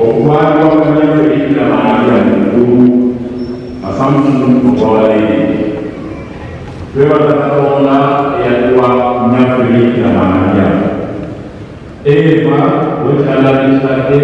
Okukwatibwa kunyaffe Bikira Maria Mukulu Asamusuntu Bwaleli twebaza Katonda eyatuwa kunyaffe Bikira Maria Eva wekyalabikirate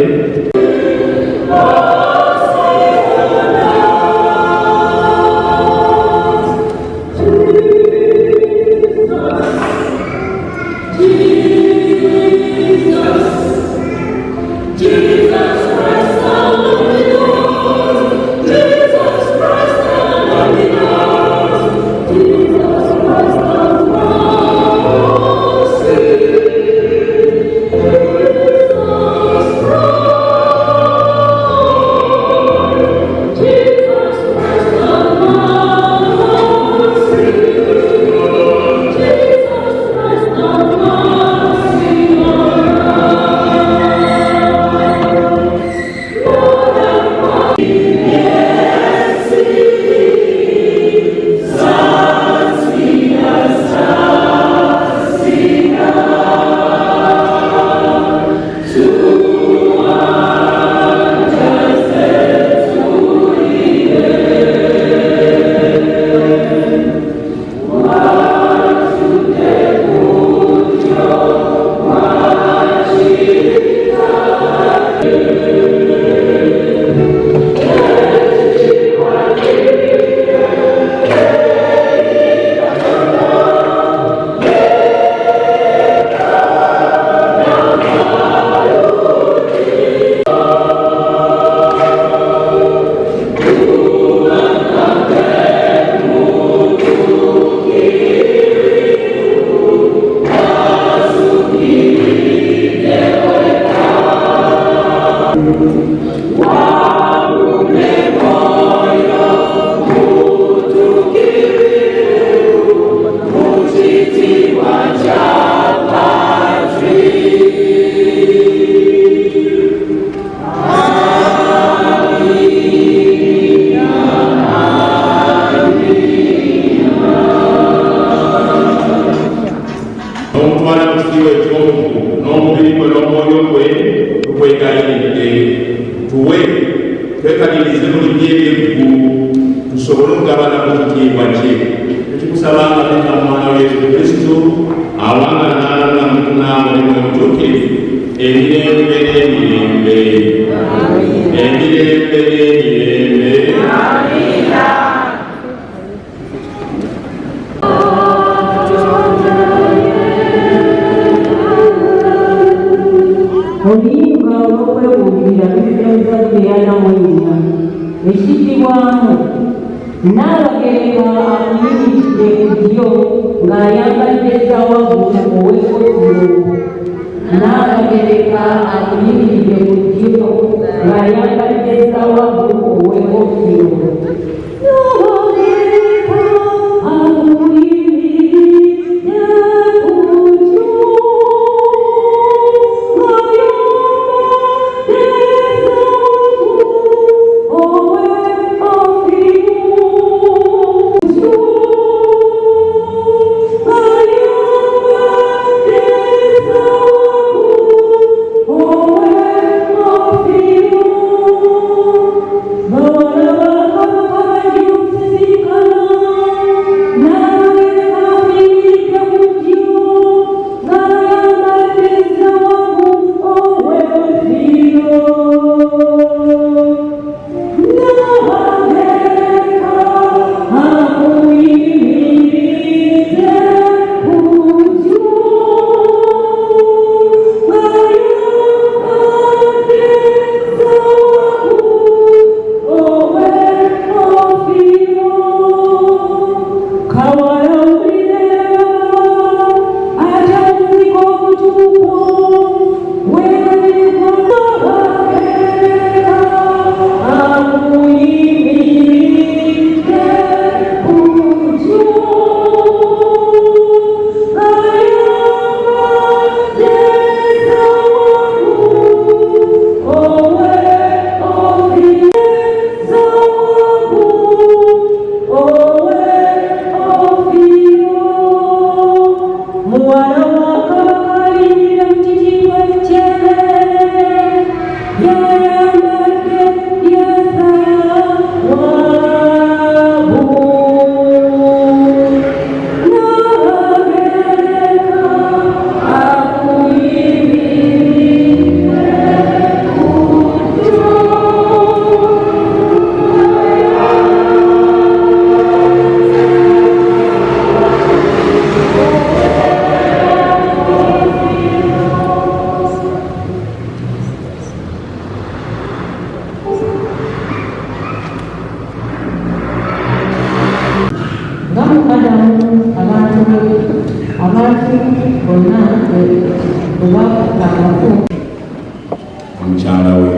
omukyala we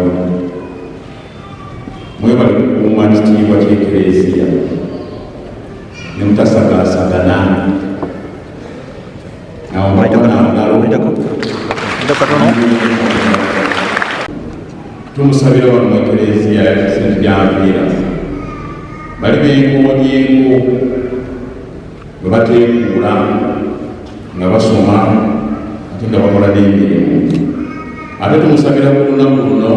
mwebale kukuuma kitiibwa ky'ekereziya ne mutasagaasagana tumusabira wano mu ekereziya St. Janviera bali benkoodyenko bwe bateekuula nga basoma ate nga bakola n'emirimu. Ate tumusabira ku lunaku luno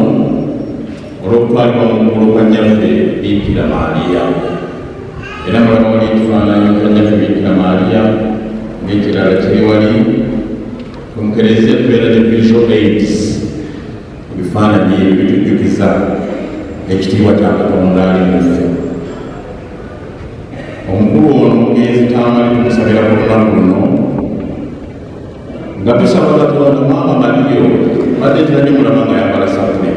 olw'okutwalibwa mu mukulu gwa nnyaffe Bikira Maaliya, era mulaba wali ekifaananyi kya nnyaffe Bikira Maaliya ng'ekirala kiri wali mu kereziya tubeera ne visual aids, ebifaananyi ebyo bitujjukiza ekitiibwa kya Katonda ali muffe. Omukulu ono mugenzi Tamale tumusabira ku lunaku luno nga tusaba Katonda Maama Maliyo badde tulabye mulaba nga yambala sapule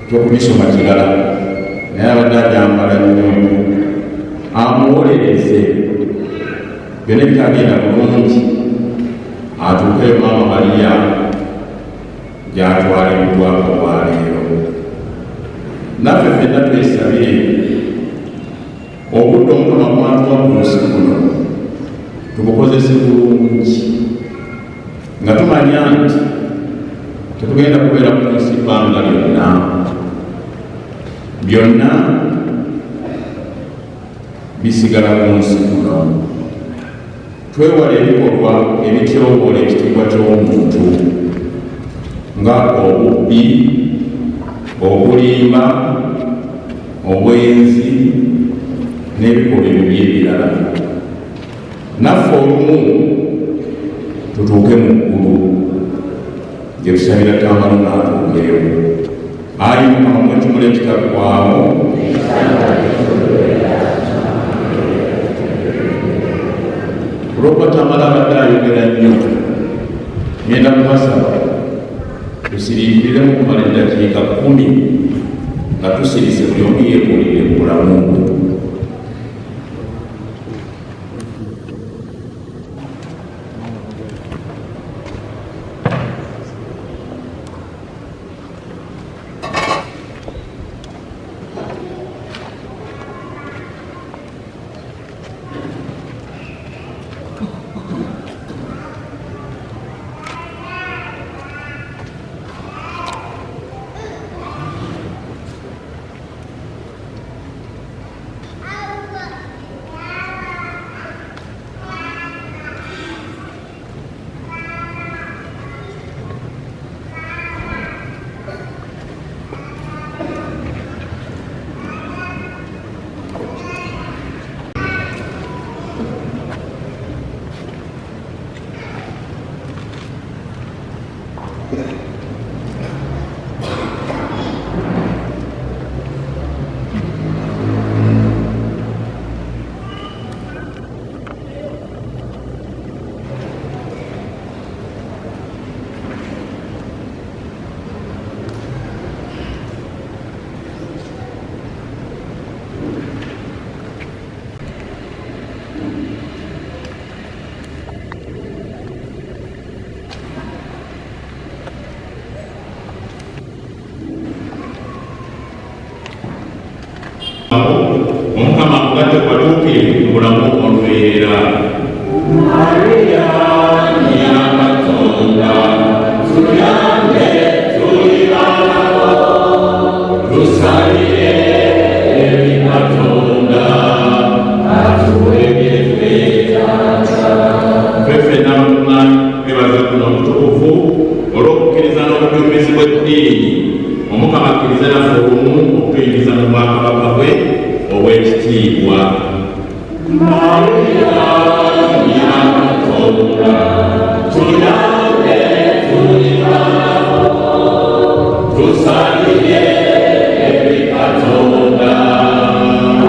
kyokubisoma kirala naye abadde agyambala nnyo, amuwolereze byonna bitagenda bulungi atuukeyo Maama Maliya gy'atwaliddwa olwaleero. Naffe ffenna twesabire obudde Omukama bw'atuwa ku nsi kuno tubukozese bulungi nga tumanya nti tetugenda kubeera ku nsi bbanga lyonna, byonna bisigala ku nsi kuno. Twewale ebikolwa ebityoboola ekitiibwa ky'omuntu nga obubbi, obulimba, obwenzi n'ebikolwa ebibi ebirala. Naffe olumu tutuuke mu ggulu gye tusabira Tamale n'atuukeyo. Ayi Mukama mwekimula ekitaggwaawo olw'okuba Tamale abadde ayogera nnyo, ngenda kubasaba tusiriikiremu kumala eddakiika 10 nga tusirise buli omu yeebuulire mu bulamu bwe. Omukama akugadde kwatuukirivu mu bulamu olubeerera. Maria ya Katonda tuyambe tuli baana bo, tusalire eri Katonda atuwe bye twetaaga. Ffe ffenna batumanyi twebaze kuno obutukuvu olw'okukkiriza n'obujulizi bw'eddiini. Omukama akkiriza naffe olumu okutuyingiza mu bwakabaka bwe obw'ekitiibwa. Maria ya Katonda tuyambe tuli baana bo, tusalire eri Katonda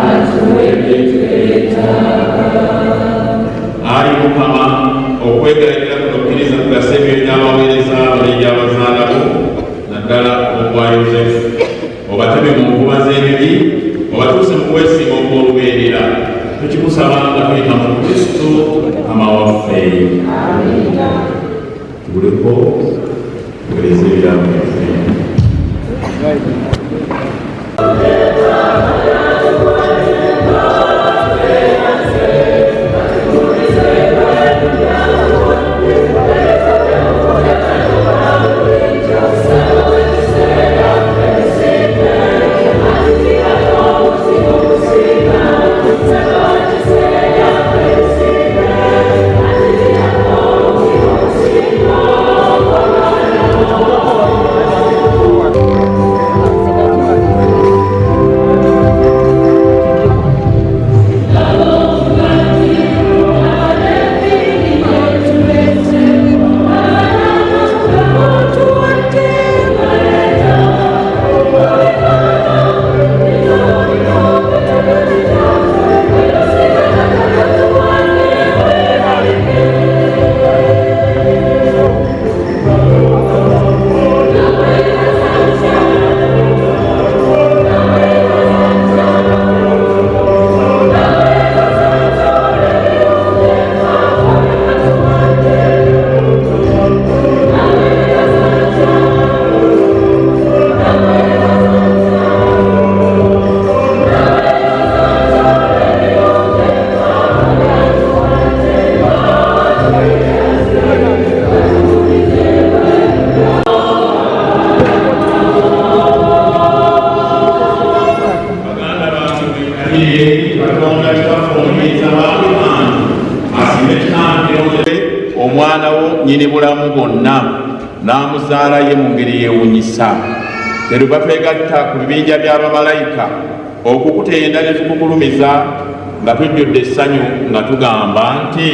atuwe bye twetaaga. Ayi Mukama, okwegayiririra kuno kkiriza kugasa ebyo by'abaweereza abalejja abazaalako naddala obwa Yosefu, obateme mu nkuba z'ebibi, obatuuse mu kwesiima okw'olubeerera. Tukikusaba nga tuyita mu Kristo Mukama waffe. tuguliko tugereze ebiramu byaffe. Omwana wo nyini bulamu bwonna n'amuzaala ye mu ngeri yeewunyisa. Teruba twegatta ku bibinja by'abamalayika okukutenda ne tukugulumiza nga tujjudde essanyu nga tugamba nti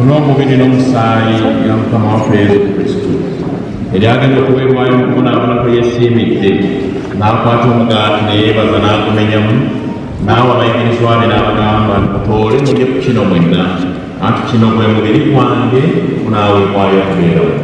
n'omubiri n'omusaayi bya Mukama waffe Yesu Kristo eryagenda okuweebwayo mu kubonaabona kwe yeesiimidde, n'akwata omugaati ne yeebaza n'agumenyamu, n'awa abayigirizwa be n'abagamba nti mutoole mulye ku kino mwenna, anti kino gwe mubiri gwange gunaaweebwayo okubeerawo.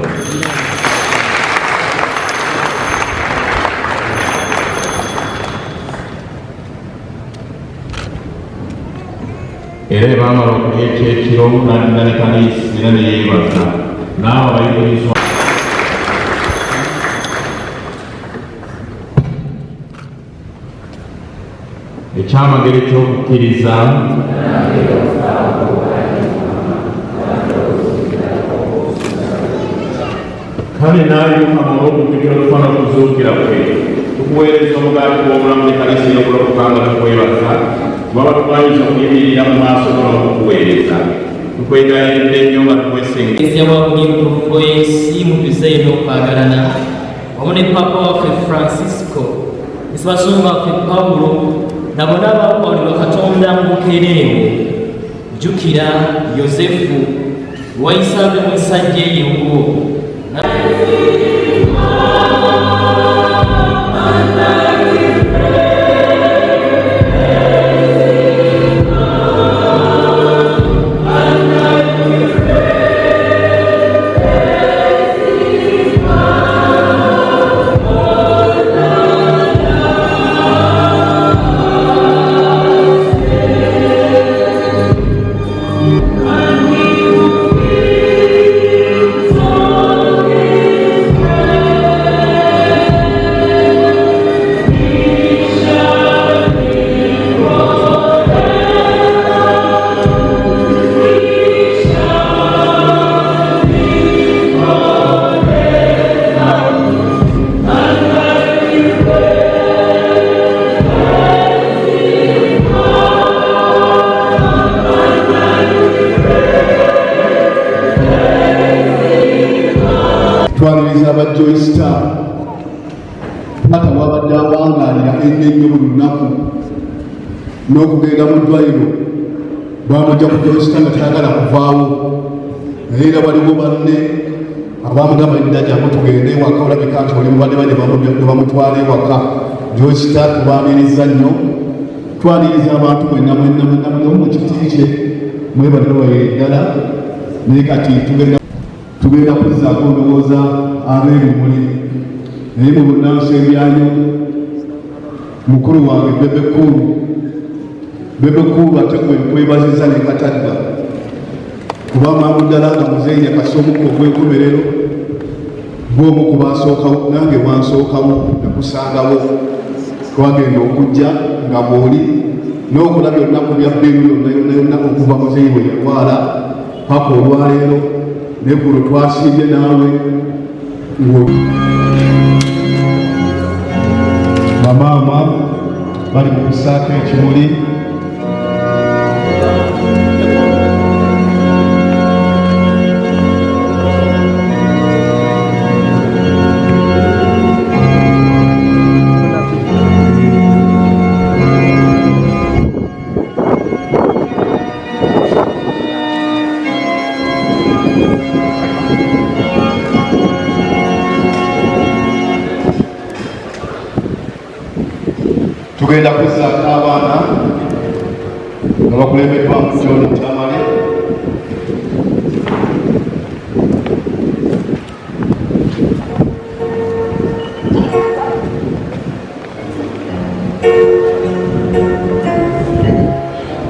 Era bamala okulya ekyekiro n'agenda ne kaniisi era ne yeebaza, n'awa abayigirizwa ekyamagero ky'okukkiriza kale n'ayuka olw'okujjukira okufa n'okuzuukira kwe, tukuweereza omugaati gw'obulamu ne kaniisi y'okulokoka nga tukwebaza baba tukwanyiza okuyimirira mu maaso n'okukuweereza. Tukwegayiridde nnyo nga tukwesengereza buli mutuufu y'ensi mutuzeeyo n'okwagalana wamu ne Papa waffe Francisco, Ssebasumba waffe Pawulo na bonna abakwalirwa Katonda mu bukeereewo. Jjukira Yozefu wayisaabe mu ssajja eryo twaniriza aba Joy Star paka wabadde awangalira ennyo buli lunaku n'okugenda mu ddwaliro bamujja ku Joy Star nga tayagala kuvaawo naye era waliwo banne abamugamba edda jangu tugende ewaka olabika nti oli mubadde bane bamutwala ewaka. Joy Star tubaniriza nnyo, twaniriza abantu mwenna mu kiti kye mwebadde wayeddala naye kati tugenda kuzzaako ndowooza ab'ebimuli naye mu bunnansi ebyanyu mukulu wange Bebe Cool ate nkwebaziza ne Katadda kuba mangu ddala nga muzeeyi akasomuka ogw'enkomerero bw'omu ku baasookawo nange wansookawo nakusangawo twagenda okujja nga bw'oli n'okulabya olunaku bya bbeeru yonna okuva muzeeyi we yalwala paka olwaleero neggulo twasiibye naawe bamaama bali mu kusaako ekimuli tugenda kuzzaako abaana nga bakulembeddwamu John Tamale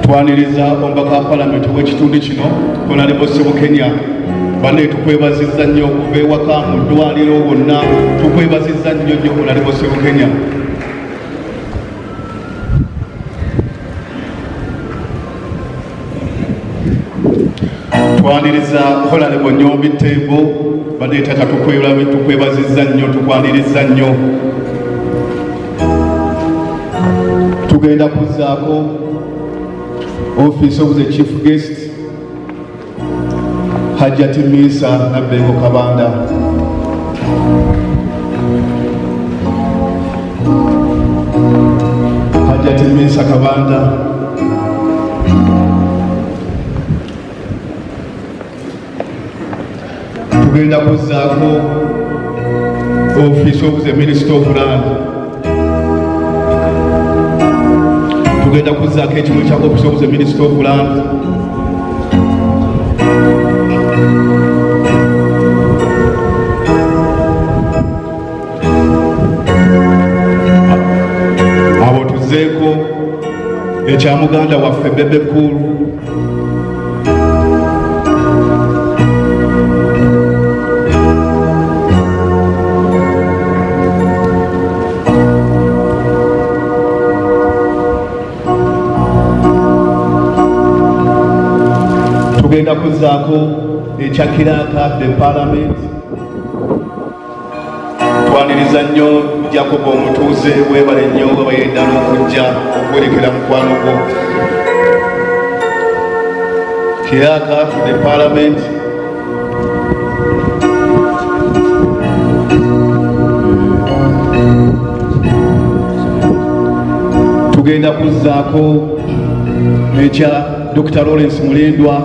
twaniriza omubaka wa palamenti w'ekitundu kino Honorable Ssebukenya banne tukwebazizza nnyo okuva ewaka mu ddwaliro wonna tukwebazizza nnyo Honorable Ssebukenya. Twaniriza Honorable Nyombi Tembo badde tata tukwebazizza nnyo tukwaniriza nnyo. Tugenda kuzzaako Office of the Chief Guest Hajjati Misa Nabbengo Kabanda. Hajjati Misa Kabanda tugenda kuzzaako Office of the Minister of Land. Tugenda kuzzaako ekimuli kya Office of the Minister of Land. Abo tuzzeeko ekya muganda waffe Bebe Cool. Tugenda kuzzaako ekya Kiraka the Parliament. Twaniriza nnyo Jacob omutuuze weebale nnyo abayeddala okujja okwerekera mukwano gwo. Kiraka the Parliament tugenda kuzzaako ekya Dr. Lawrence Mulindwa.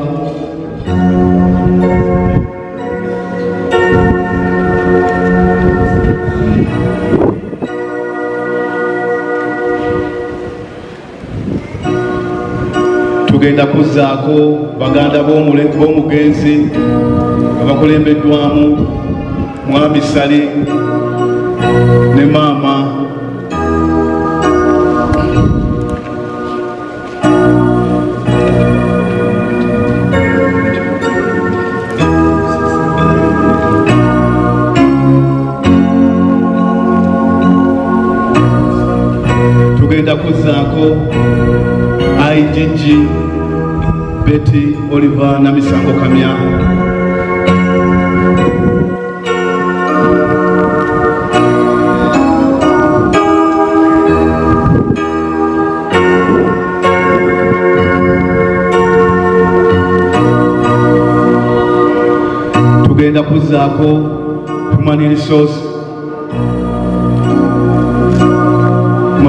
Tugenda kuzzaako baganda b'omugenzi abakulembeddwamu Mwami Sali ne maama tugenda kuzzaako IGG Betty Oliver na Misango Kamya. Tugenda kuzzaako Human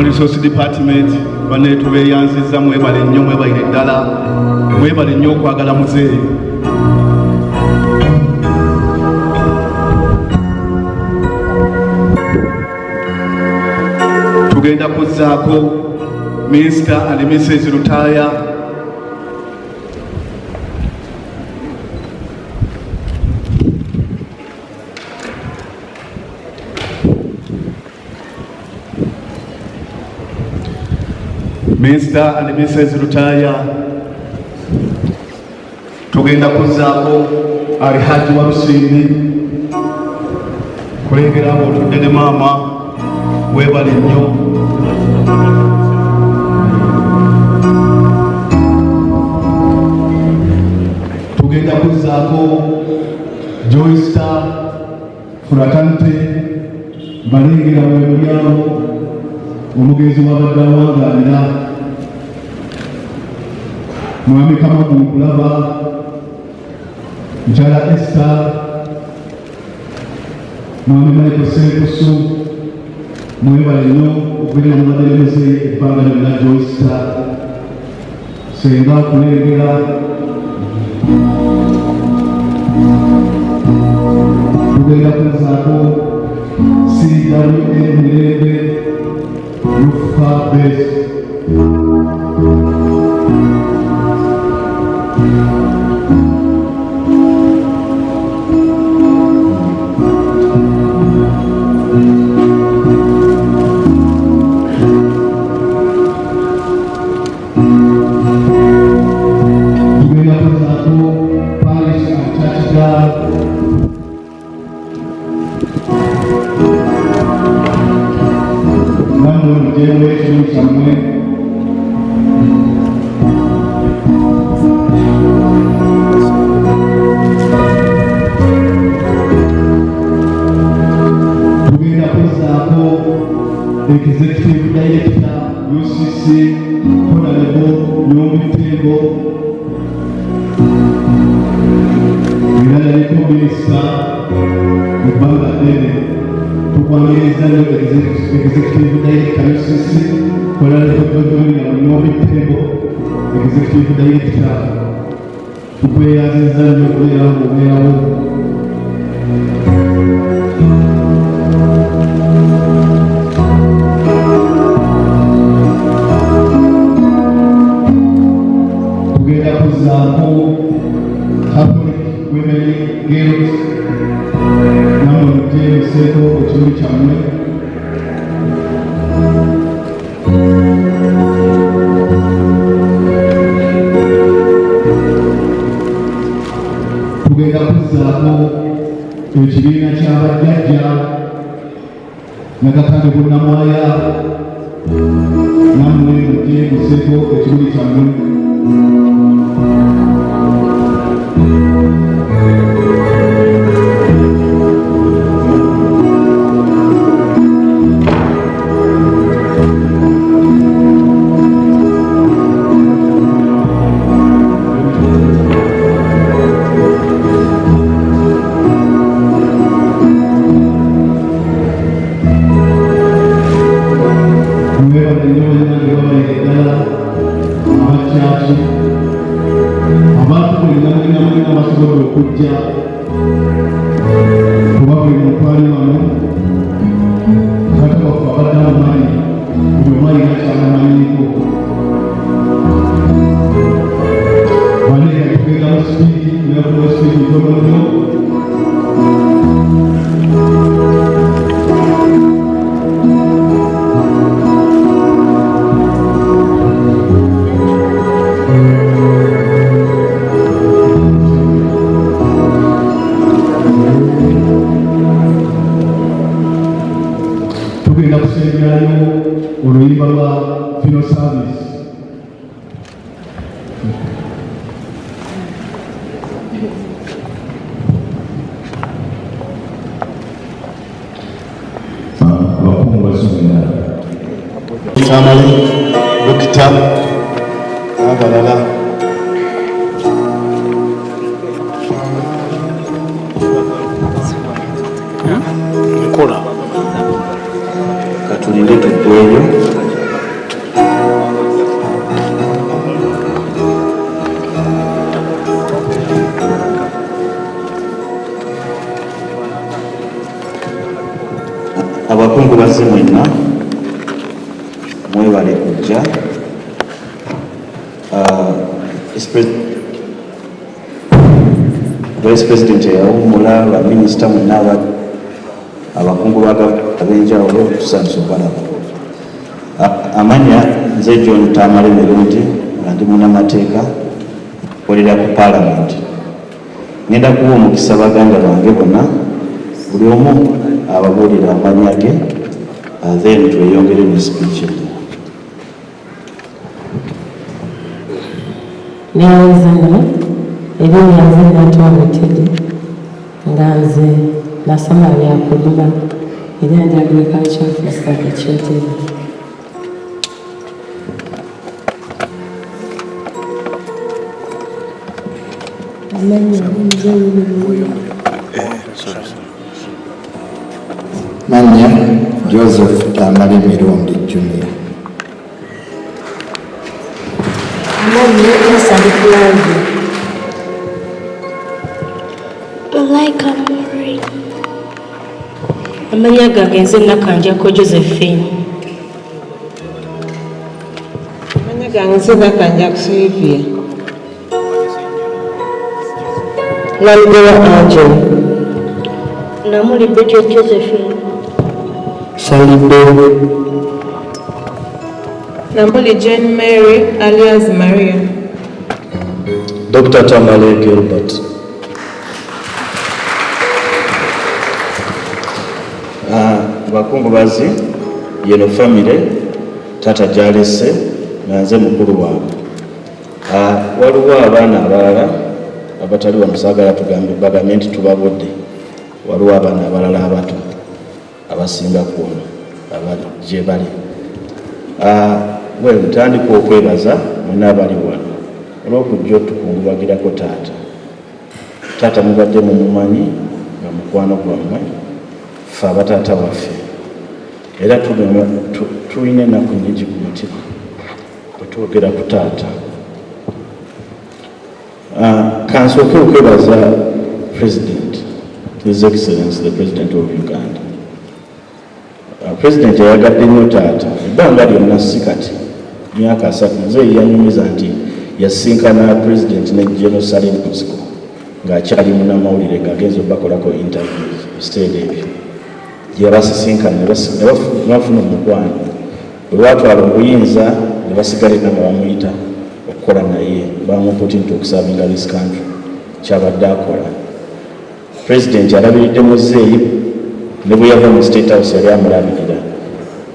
Resource Department bane tubeyanziza mwebale nnyo mwebalire ddala mwebale nnyo okwagala muzeeyi. Tugenda kuzzaako Mr. and Mrs. Lutaya Mr. and Mrs. Lutaya. Tugenda kuzzaako Alhaji wa Lusindi kulengera abo otudde ne maama weebale nnyo. Tugenda kuzzaako Joyce Furatante balengera weebulyabo omugenzi wabadde awangaanira Mwami Kamagu Nkulaba Njala Esther Mwami Michael Senkusu mwebale nnyo okubeera mubaderemeze ebbanga lyonna Joyce senga kulengera tugenda kuzzaako CWN Mirembe Lufa Base. Tugenda kuzzaako Parish and Church Guard generation somewhere. Tugenda kuzzaako Executive Director UCC Honorable Nyomitengo era yaliko Minisita ebbanga ddene. Tukwangiriza nnyo Executive Director UCC Honorable Nyomitengo Executive Director tukweyanziza nnyo okubeera ng'obeerawo. Tugenda kuzzaako Catholic Women Girls namwe muteeseeko ekiruyi kyammwe. Tugenda kuzzaako ekibiina ky'abajjajja Nakatange Bunnamwaya namwe muteeseeko ekiruyi kyammwe. Abantu buli basobola okujja kuba buli muntu ali wano kati waffe abadde amumanyi buli omu alina kyamumanyiko. Wanera tugenda mu sipiidi nebakuba sipiidi ntonoto tugenda kusengerayo oluyimba lwa Funeral Service. abakungu basomera Tamale Dokita abalala abakungu bazze mwenna mwebale kujja. Vice President yawummula, baminisita mwenna abakungu ab'enjawulo tusanyusa obalaba. Amanya nze John Tamale Mirundi nga ndi munnamateeka akolera ku Parliament. Ngenda kuwa omukisa baganda bange bonna, buli omu ababuulira amanya ge, then tweyongere ne speech. Nyanzana ebintu nze natwa Mutegi nga nze nasoma byakulima era ndi agriculture officer e Kyotera. Manya Joseph Tamale Mirundi Junior. Amanya gange nze Nakanjako Josephine. Amanya gange nze Nakanjako Sylvia. Nalibera Angel. Namuli Betty Josephine. Salibe. Namuli Jane Mary alias Maria. Dr. Tamale Gilbert. Bakungu bazi yeno family tata jalese nanze mukulu waabwe. Waliwo abaana abalala abatali wamusagala tugambe bagambe nti tubabodde. Waliwo abaana abalala abato abasinga kuno gye bali. Ntandika okwebaza mwenna abali wano olw'okujja otukungubagirako taata mubadde mumumanyi nga mukwano gwammwe ffe abataata waffe era tulina ennaku nnyingi ku mutima bwe twogera ku taata. Kansooke okwebaza President, His Excellency the President of Uganda. President yayagadde nnyo taata ebbanga lyonna si kati myaka 3 nze yanyumiza nti yasinkana President ne General Salim Kusiko ng'akyali munnamawulire ng'agenza obakolako interviews biseera ebyo gyebasisinkana ne bafuna omukwano bwe batwala obuyinza ne basigala enna nga bamuyita okukola naye bamuputi nti okusavinga this country kyabadde akola. President yalabiridde muzeeyi ne bwe yava mu State House yali amulabirira.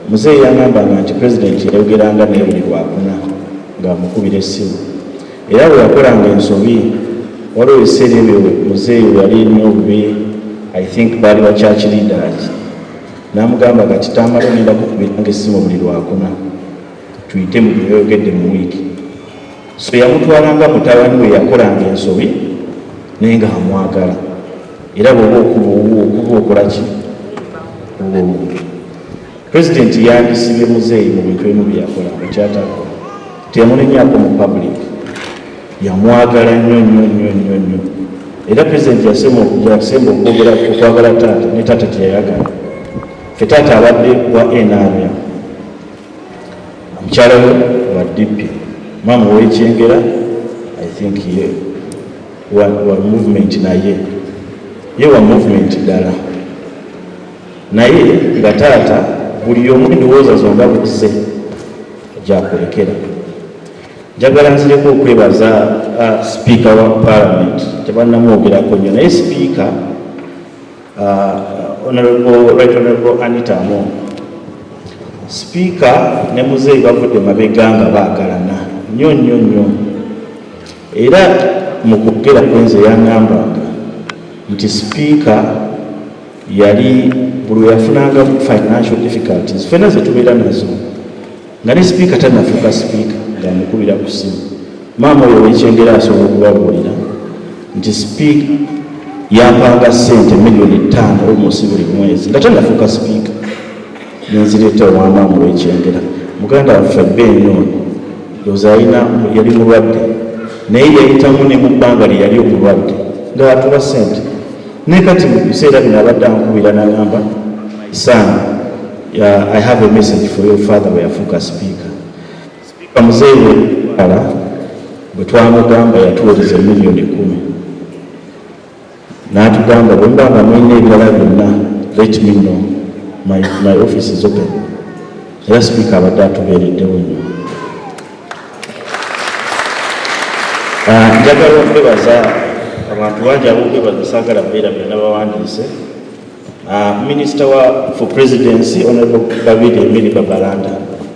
Muzeeyi yagambanga nti President yayogeranga naye buli lwakuna ng'amukubira essimu era bwe yakolanga ensobi waliwo ebiseera ebyo muzeeyi yali nnyo obubi I think baali wa church leaders n'amugamba kati Tamale ogenda kukubiranga essimu buli lwakuna tuyite mu byoyogedde mu wiiki. So yamutwalanga mutabani we yakolanga ensobi naye nga amwagala era bw'oba okuba okolaki President yandisibye muzeeyi mu bintu ebimu byeyakola ekyatakola teyamunenyaako mu public yamwagala nnyo era President yasemba okwagala taata ne taata teyayagala. Ffe taata abadde wa NRM omukyala we wa DP maama ow'Ekyengera I think ye wa movement naye ye wa movement ddala naye nga taata buli omu endowooza zonga buzze gyakulekera. Njagala nzireko okwebaza Speaker wa Parliament tebanamwogerako nnyo naye Speaker Right Honorable Anita Among. Speaker ne muzeeyi bavudde mabega nga baagalana nnyo era mu kugera kwenze yangambanga nti Speaker yali buli yafunanga financial difficulties ffenna ze tubeera nazo nga ne Speaker tanafuuka Speaker ng'amukubira ku ssimu. Maama oyo w'Ekyengera asobola okubabuulira nti Speaker yampanga ssente miliyoni 5 almost buli mwezi nga tanafuuka Speaker. Nenzireeta wa maama ow'Ekyengera muganda waffe Benyoni ndowooza yali mulwadde naye yayitamu ne mu bbanga lye yali omulwadde ng'atuba ssente naye kati mu biseera bino abadde ankubira n'agamba Isaana I have a message for you, Father Weyafuuka Speaker. Speaker Muzeeyi Wala bwe twamugamba yatuweereza miliyoni 10 n'atugamba bwe mba nga mulina ebirala byonna let me know, my office is open. Era Speaker abadde atubeereddewo nnyo. Njagala okwebaza abantu bangi ab'okwebaza saagala beera byonna bawandiise. Minister for Presidency, Honorable Babide Emili Babalanda.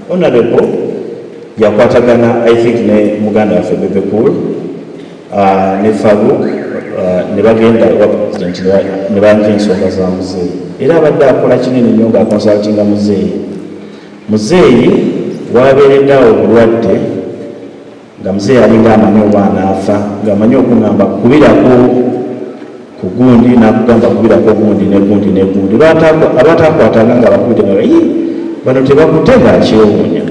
Honorable yakwatagana, I think, ne muganda waffe Bebe Cool, ne Farouk, ne bagenda wa President ne banja ensonga za Muzeeyi. Era abadde akola kinene nnyo ng'akonsaltinga Muzeeyi. Muzeeyi wabeereddeawo obulwadde nga Muzeeyi alinga amanyi oba anaafa, ng'amanyi okungamba kubirako ku gundi n'akugamba kubirako gundi ne gundi ne gundi. Abatakwatanga nga bakubidde nga bano tebakutte ng'akyewuunya.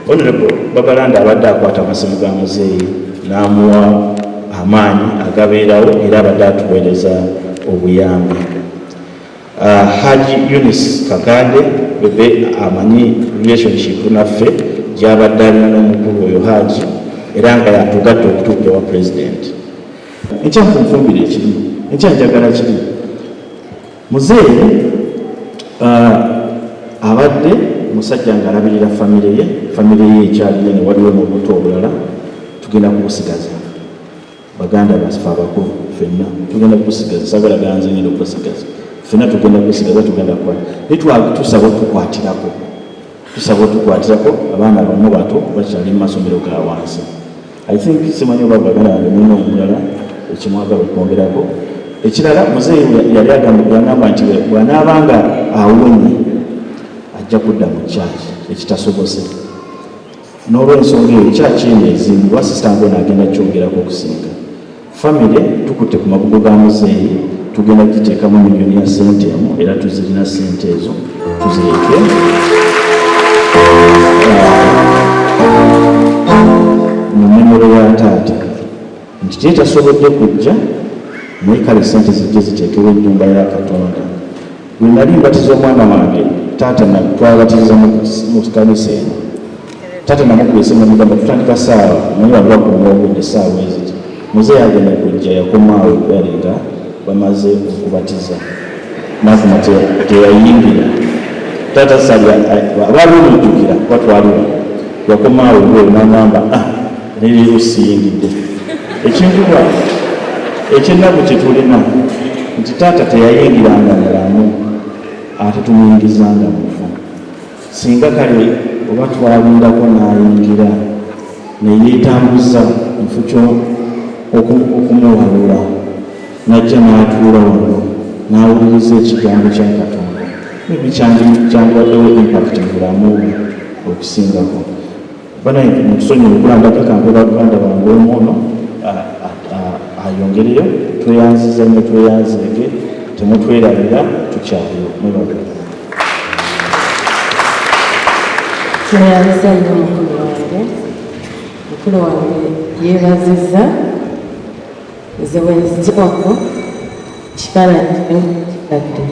Honorable Babalanda abadde akwata amasimu ga Muzeeyi n'amuwa amaanyi agabeerawo era abadde atuweereza obuyambi. Haji Eunice Kakande Bebe amanyi relationship naffe gy'abadde alina n'omukulu oyo Haji era nga yatugadde okutuuka ewa President. Ekyanfunfumbira ekiri, ekyanjagala kiri, Muzeeyi abadde musajja ng'alabirira famire ye ekyali nene, waliwo mu buto obulala tugenda kubusigaza. Baganda basife abakulu ffenna tugenda kubusigaza, sagala ganze ngenda okubusigaza ffenna tugenda kubusigaza, tugenda kukwata tusaba otukwatirako, abaana abamu bato bakyali mu masomero ga wansi. I think simanyi oba baganda bange mulina omulala ekimwagala okwongerako. Ekirala Muzeeyi yali agamba nti bw'anaabanga awonye ajja kudda mu kyaki ekitasobose. N'olw'ensonga eyo kyaki eno ezimbibwa sisitange n'agenda kyogerako okusinga. Famire tukutte ku mabugo ga Muzeeyi, tugenda kugiteekamu miliyoni ya sente emu era tuzirina sente ezo tuzireke. Mu memero ya taata nti tetasobodde kujja naye kale sente zijje ziteekewo ennyumba ya Katonda. Bwe nali mbatiza omwana wange taata twabatiza mu kanisa eno, taata namukwese namugamba tutandika saawa naye walwakuuma obudde saawa eziti. Muzeeyi agenda kujja yakomaawo ebbali nga bamaze okubatiza nafuna teyayingira. Taata sali abaali omujjukira batwaliwa yakomaawo ebweru n'agamba leero siyingidde. Ekinkuba ekyennaku kye tulina nti taata teyayingiranga mulamu ate tumuyingizanga mufu. Singa kale oba twalindako n'ayingira neyeetambuza mufu kyo okumuwalula najja n'atuula wano n'awuliriza ekigambo kya Katonda, kyandiwaddewo impact mu bulamu bwe okusingako. Banaye mutusonyiwe okulandako kampera Buganda bange omu ono ayongereyo, tweyanziza ne tweyanzege, temutwerabira tukyaliyo. Mwebale. Tweyanziza nnyo mukulu wange yeebazizza nze wenzijjako kifaananyi kikadde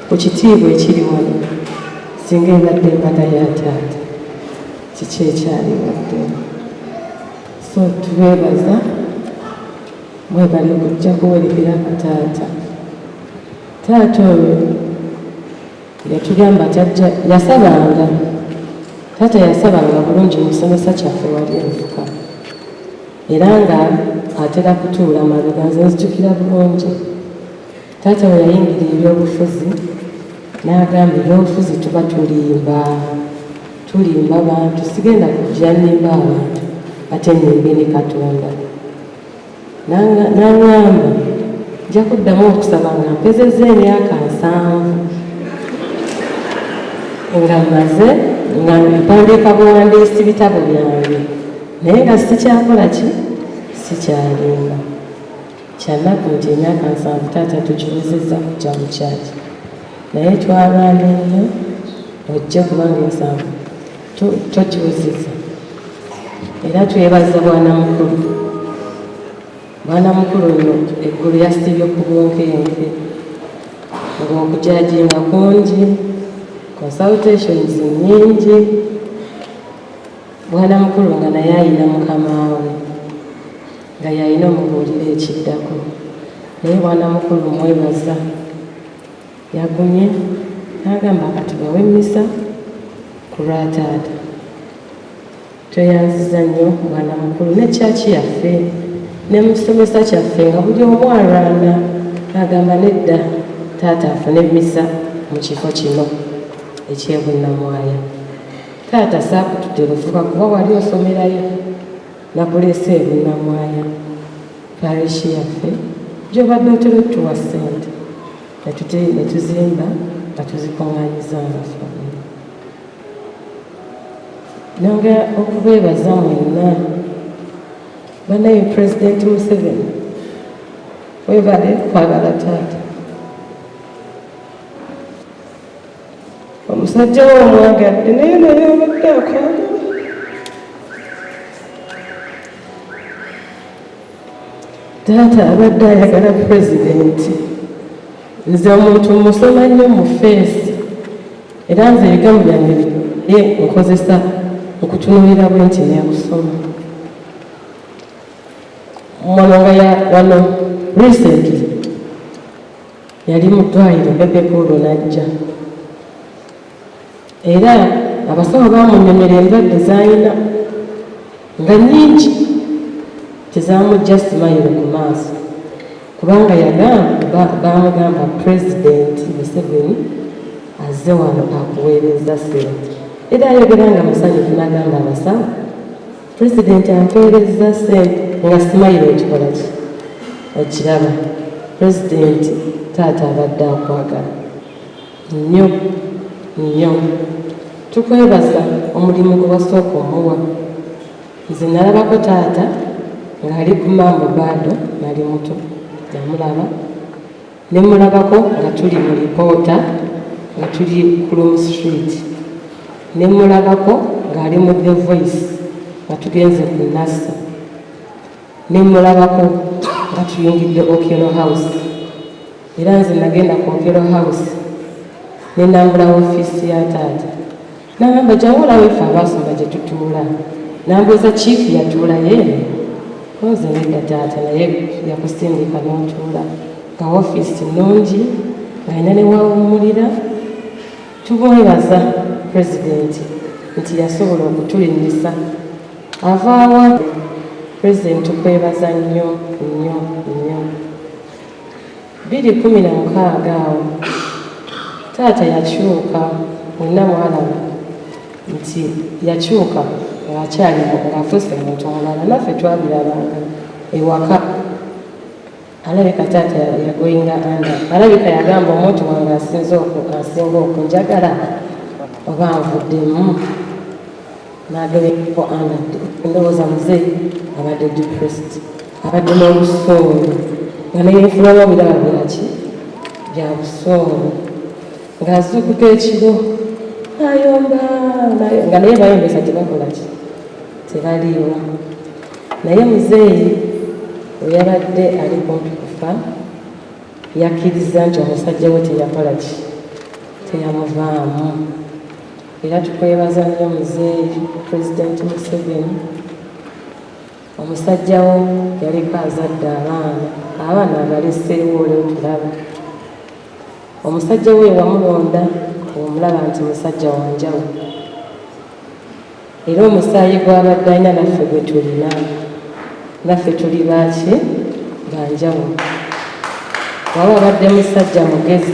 ku kitiibwa ekiri wano singa ebadde embata ya taata kiki ekyaliwadde. So tubeebaza, mwebale kujja kuwerekera taata. Taata oyo yatugamba yasabanga, taata yasabanga bulungi mu kisomesa kyaffe wali enfuka era nga atera kutuula mabega. Nze nzijukira bulungi taata we yayingira ebyobufuzi n'agamba ebyobufuzi tuba tulimba bantu, sigenda kujja nimba abantu ate nimbe ne Katonda. N'aŋŋamba nja kuddamu okusaba nga mpezezza emyaka 7 nga maze nga mpandiika buwandiisi bitabo byange, naye nga sikyakola ki sikyalimba. Kyannaku nti emyaka 7 taata tugiwezezza kujja mu kyaki, naye twalwana nnyo ojje kubanga 7 togiwezezza. Era twebaza bwana mukulu oyo eggulu yasibye ku bunkenke ng'okujajinga kungi consultations nyingi. Bwana mukulu nga naye ayina mukama we nga yalina omubuulira ekiddako, naye bwana mukulu mwebaza yagumye n'agamba katubawe emmisa ku lwa taata. Tweyanziza nnyo bwana mukulu ne kyaki yaffe ne musomesa kyaffe nga buli omu alwana agamba nedda taata afune emmisa mu kifo kino eky'ebunnamwaya. Taata saakutudde lufuka kuba wali osomerayo nakuleese ebunnamwaya parishi yaffe gy'obadde otera otuwa ssente ne tuzimba nga tuzikuŋŋaanyiza nga famire. Nanga okubeebaza mwenna banaye Pulezidenti Museveni webale kwagala taata. Omusajja we omwagadde naye obadde akwagala. Taata abadde ayagala Pulezidenti. Nze omuntu musoma nnyo mu feesi era nze ebigambo byange nkozesa okutunuulira bwe nti neekusoma. Wano recently yali mu ddwaliro Bebe Cool n'ajja era abasawo baamunyomera endwadde z'alina nga nnyingi tezamujja simayiro ku maaso kubanga baamugamba Pulezidenti Museveni azze wano akuweereza ssente. Era ayogera nga musanyufu n'agamba abasawo Pulezidenti ampeereza ssente nga simayiro ekikola ki okiraba. Pulezidenti taata abadde akwagala nnyo nnyo. Tukwebaza omulimu gwe wasooka omuwa. Nze nalabako taata ng'ali ku Mambo Bado nali muto namulaba ne mulabako nga tuli mu lipoota nga tuli ku Rum Street ne mulabako ng'ali mu The Voice nga tugenze ku Nasa ne mulabako nga tuyingidde Okello House era nze nagenda ku Okello House ne nambula woofiisi ya taata n'agamba jawulawo effe abaasoma gye tutuula nambuuza chief yatuula yeene nze nedda taata naye yakusindika n'otuula nga woofiisi nnungi ng'alina ne wawummulira. Tumwebaza Pulezidenti nti yasobola okutulinnisa avaawa. Pulezidenti tukwebaza nnyo nnyo nnyo. 2016 awo taata yakyuka mwenna mwalaba nti yakyuka ng'akyali ng'afuuse muntu mulala naffe twabirabanga ewaka. Alabika taata yagoyinga anda alabika yagamba omuntu wange asinga okunjagala oba nvuddemu n'agabeko anda. Ndowooza muze abadde depressed abadde n'obusungu nga neyeefulamu biraba byaki bya busungu ng'azuukuka ekiro ayomba nga naye bayombesa tebakola ki tebaliiwa. Naye muzeeyi we yabadde ali kumpi kufa yakkiriza nti omusajja we teyakola ki teyamuvaamu. Era tukwebaza nnyo muzeeyi Pulezidenti Museveni. Omusajja wo yaliko azadde abaana abaleseewo olwo tulaba. Omusajja we wamulonda omulaba nti musajja wanjawulo era omusaayi gw'abadde alina naffe gwe tulina. Naffe tuli baaki banjawulo. Waba abadde musajja mugezi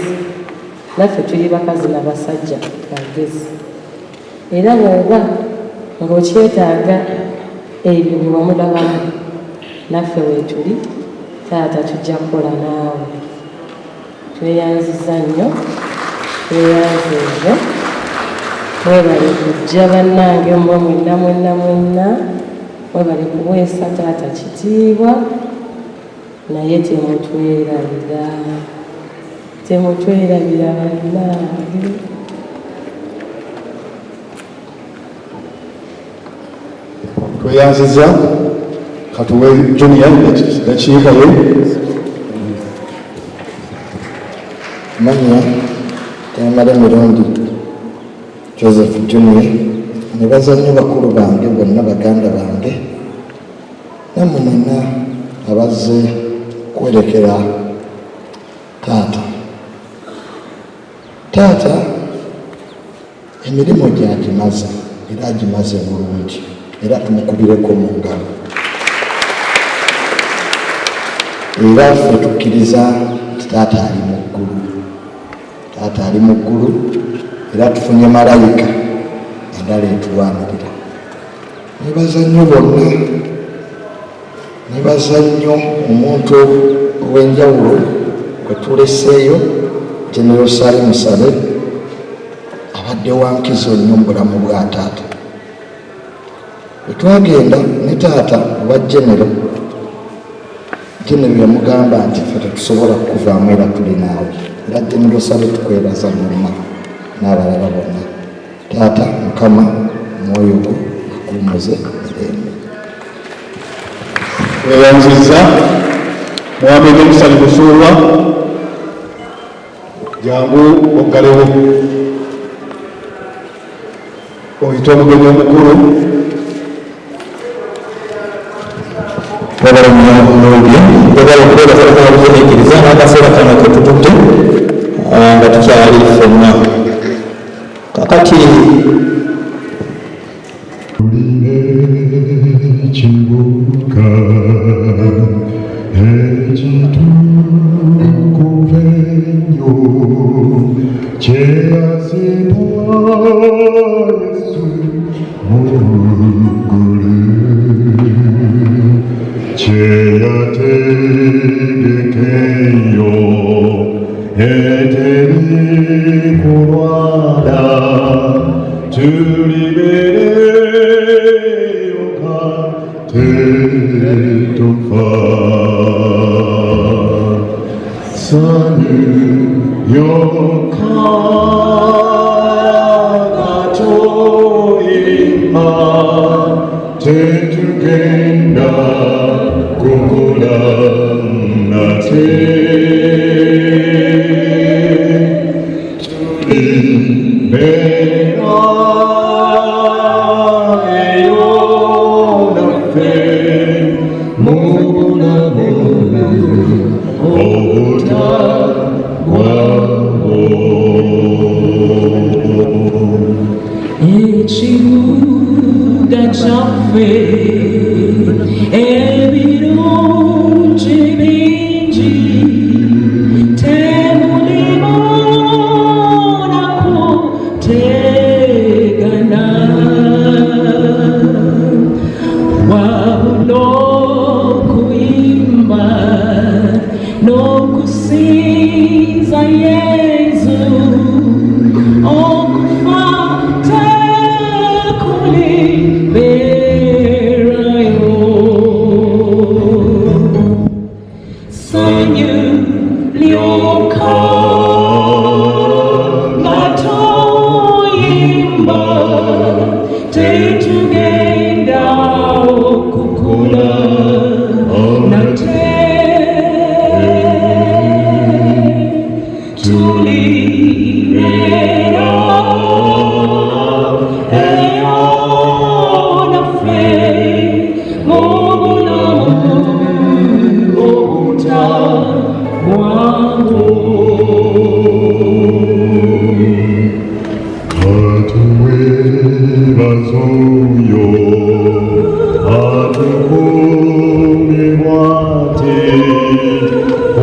naffe tuli bakazi n'abasajja bagezi. Era bw'oba ng'okyetaaga ebyo bye wamulabamu naffe weetuli taata tujja kukola naawe. Tweyanziza nnyo tweyanziza. Mwebale kujja bannange mwe mwenna mwenna mwenna mwebale kuweesa taata kitiibwa naye temutwerabira bannange. Tweyanziza katuwe Junior dakiika ye. Manya temala emirundi Joseph Junior, ne bazannyi bakulu bange bonna baganda bange, nammwe mwenna abazze kwerekera taata. Taata emirimu gyagimaze era agimaze bulungi, era tumukubireko mu ngalo. Era ffe tukkiriza nti taata ali mu ggulu. Taata ali mu ggulu era tufunye malayika endala etulwanirira. Nebaza nnyo bonna, nebaza nnyo omuntu ow'enjawulo kwe tuleseeyo, General Salim Saleh, abadde wa nkizo nnyo mu bulamu bwa taata. Bwe twagenda ne taata owa General yamugamba nti ffe tetusobola kukuvaamu era tuli naawe. Era General Saleh tukwebaza mwenna n'abalala bonna. Taata Mukama omwoyo gwo akuumuze mirembe. Weyanziza Muhammed Musali Busuulwa, jangu oggalewo oyita omugenyi omukulu. Wabala omunyamulungi njagala okwebazaakiriza n'akaseera kano ketutudde nga tukyali ffenna kakati kibuga ekitukuvu ennyo kyeyazibwa Yesu muggulu kyeyategekeyo eteri kulwala tulibereyo tetufa sanyu yokka katoyima tetugenda kukola nate tulibeera eyo naffe mu bulamu obutagwawo. Ekibuga kyaffe ebirungi bingi temulimu nakutegana wabula okuyimba n'okusinza Yesu okufa tekuliberayo. Sanyu lyokka nga toyimba tetugenda okukula nate tulibeera eyo naffe mu bulamu obutagwawo. Atuwebaza oyo atukuumibwa ate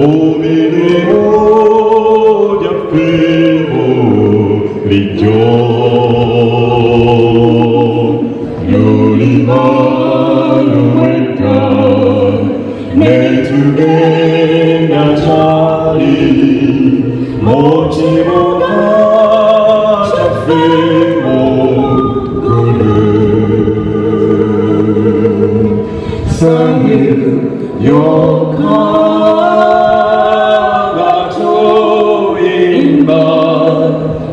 omirimu gyaffe bulijjo luliba luwedda ne tugenda kyali mu kibuga kyaffe sanyu yokka nga toyimba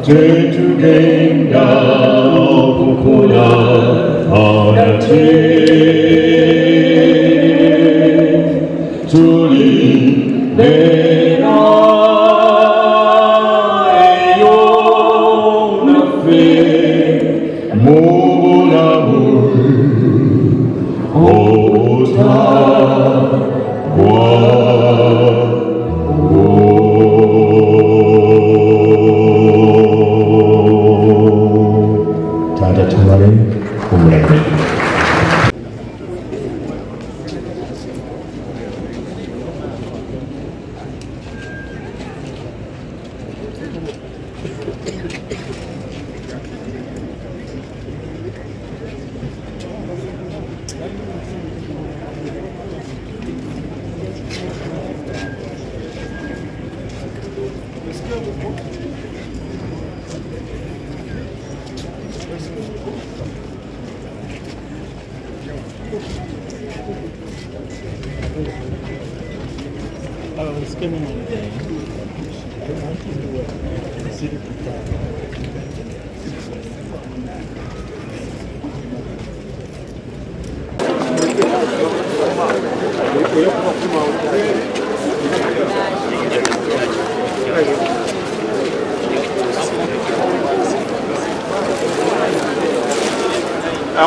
tetugenda okukola nate tulibeera eyo naffe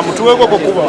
Mutuweko kwa kuba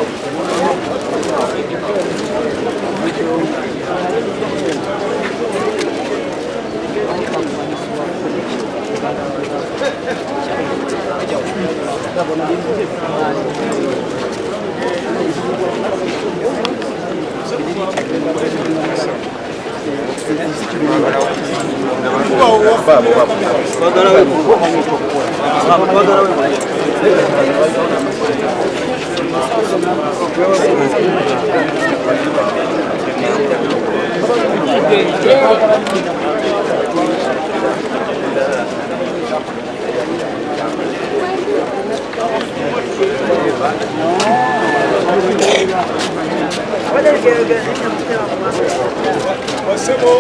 wasebo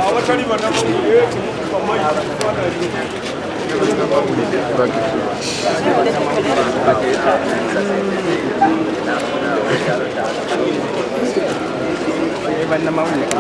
abatali banamawulire